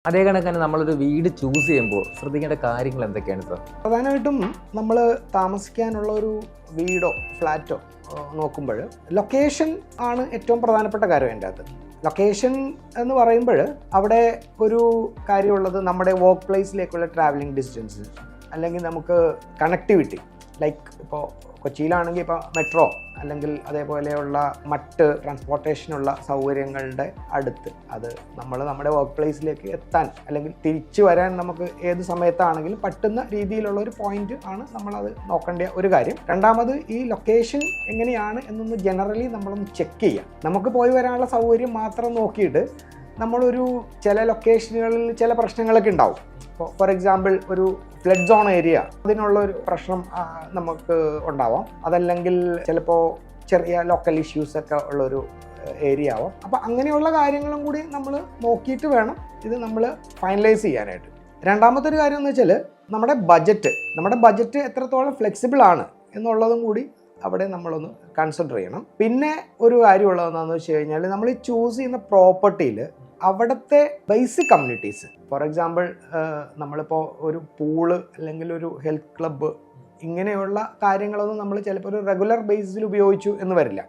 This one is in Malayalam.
അതേ കണക്കിന് നമ്മളൊരു വീട് ചൂസ് ചെയ്യുമ്പോൾ ശ്രദ്ധിക്കേണ്ട കാര്യങ്ങൾ എന്തൊക്കെയാണ് സാർ? പ്രധാനമായിട്ടും നമ്മൾ താമസിക്കാനുള്ള ഒരു വീടോ ഫ്ലാറ്റോ നോക്കുമ്പോൾ ലൊക്കേഷൻ ആണ് ഏറ്റവും പ്രധാനപ്പെട്ട കാര്യം അതിൻ്റെ അകത്ത്. ലൊക്കേഷൻ എന്ന് പറയുമ്പോൾ അവിടെ ഒരു കാര്യമുള്ളത് നമ്മുടെ വർക്ക് പ്ലേസിലേക്കുള്ള ട്രാവലിംഗ് ഡിസ്റ്റൻസ്, അല്ലെങ്കിൽ നമുക്ക് കണക്ടിവിറ്റി. ലൈക്ക് ഇപ്പോൾ കൊച്ചിയിലാണെങ്കിൽ ഇപ്പോൾ മെട്രോ അല്ലെങ്കിൽ അതേപോലെയുള്ള മറ്റ് ട്രാൻസ്പോർട്ടേഷനുള്ള സൗകര്യങ്ങളുടെ അടുത്ത് അത് നമ്മുടെ വർക്ക് പ്ലേസിലേക്ക് എത്താൻ അല്ലെങ്കിൽ തിരിച്ചു വരാൻ നമുക്ക് ഏത് സമയത്താണെങ്കിലും പറ്റുന്ന രീതിയിലുള്ള ഒരു പോയിന്റ് ആണ് നമ്മളത് നോക്കേണ്ട ഒരു കാര്യം. രണ്ടാമത് ഈ ലൊക്കേഷൻ എങ്ങനെയാണ് എന്നൊന്ന് ജനറലി നമ്മളൊന്ന് ചെക്ക് ചെയ്യാം. നമുക്ക് പോയി വരാനുള്ള സൗകര്യം മാത്രം നോക്കിയിട്ട് നമ്മളൊരു ചില ലൊക്കേഷനുകളിൽ ചില പ്രശ്നങ്ങളൊക്കെ ഉണ്ടാവും. ഇപ്പോൾ ഫോർ എക്സാമ്പിൾ ഒരു ഫ്ലഡ് സോൺ ഏരിയ, അതിനുള്ള ഒരു പ്രശ്നം നമുക്ക് ഉണ്ടാവാം. അതല്ലെങ്കിൽ ചിലപ്പോൾ ചെറിയ ലോക്കൽ ഇഷ്യൂസൊക്കെ ഉള്ളൊരു ഏരിയ ആവാം. അപ്പോൾ അങ്ങനെയുള്ള കാര്യങ്ങളും കൂടി നമ്മൾ നോക്കിയിട്ട് വേണം ഇത് നമ്മൾ ഫൈനലൈസ് ചെയ്യാനായിട്ട്. രണ്ടാമത്തെ ഒരു കാര്യം എന്ന് വെച്ചാൽ നമ്മുടെ ബഡ്ജറ്റ് എത്രത്തോളം ഫ്ലെക്സിബിൾ ആണ് എന്നുള്ളതും കൂടി അവിടെ നമ്മളൊന്ന് കൺസിഡർ ചെയ്യണം. പിന്നെ ഒരു കാര്യമുള്ളതെന്ന് വെച്ച് കഴിഞ്ഞാൽ നമ്മൾ ചൂസ് ചെയ്യുന്ന പ്രോപ്പർട്ടിയിൽ അവിടുത്തെ ബേസിക് കമ്മ്യൂണിറ്റീസ്, ഫോർ എക്സാമ്പിൾ നമ്മളിപ്പോൾ ഒരു പൂള് അല്ലെങ്കിൽ ഒരു ഹെൽത്ത് ക്ലബ്ബ് ഇങ്ങനെയുള്ള കാര്യങ്ങളൊന്നും നമ്മൾ ചിലപ്പോൾ ഒരു റെഗുലർ ബേസിസിൽ ഉപയോഗിച്ചു എന്ന് വരില്ല.